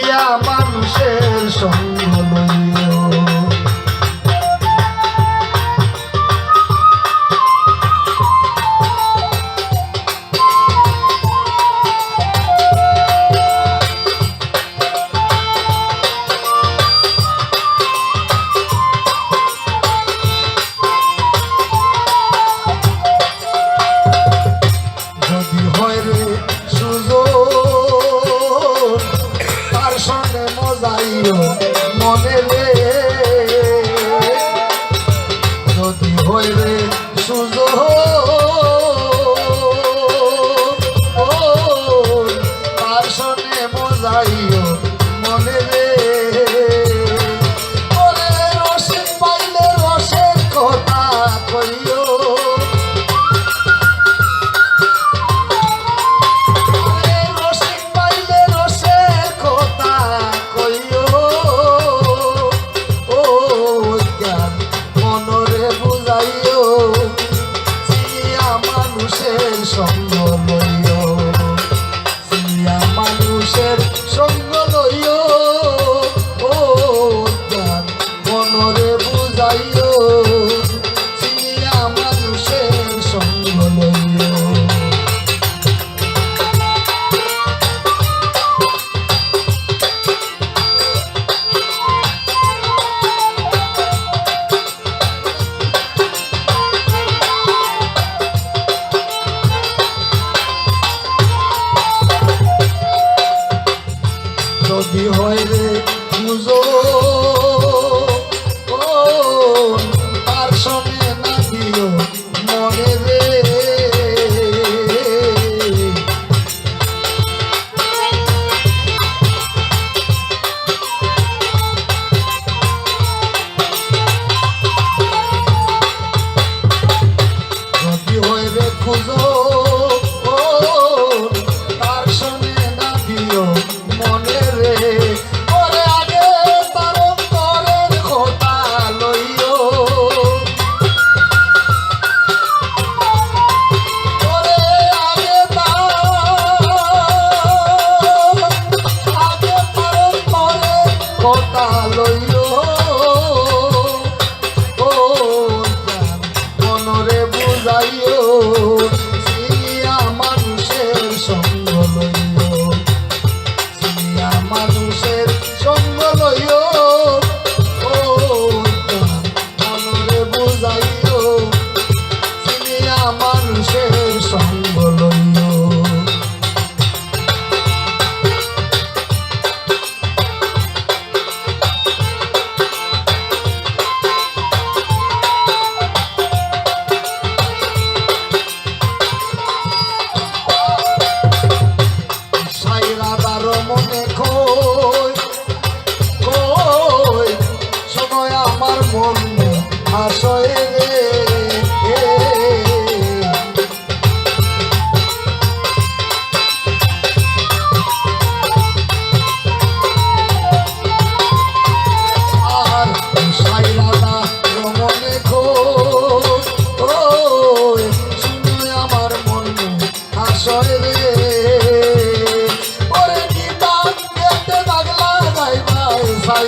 চিনিয়া মানুষের সঙ্গ লইও। মনে রে যদি হয় রে সুযোগ তার সনে মজাইও মনে রে ওরে রসে পাইলে রসের কথা কইও সঙ্গ লইও চিনিয়া মানুষের সঙ্গ লইও ও জ্ঞান মনরে বুঝাইও চিনিয়া মানুষের সঙ্গ লইও। যদি হয় রে বুঝো তার সঙ্গে না দিও মনে রে যদি হয় রে খুঁজো তার সঙ্গে না দিও মনে রে ওরে আগে তার অন্তরের কথা লইও ওরে আগে তার অন্তরের কথা লইও ও মনরে বুঝাইও চিনিয়া মানুষের সঙ্গ লইও মানুষের সঙ্গ লইও ও মনরে বুঝাইও চিনিয়া মানুষের সঙ্গ লইও। সাইরাদার মনে আমার মনে আসয় রে আর সাইরাদা মনে শুনে আমার মনে আসয় রে ওরে কি বাদ দেখতে লাগলা যাই ভাই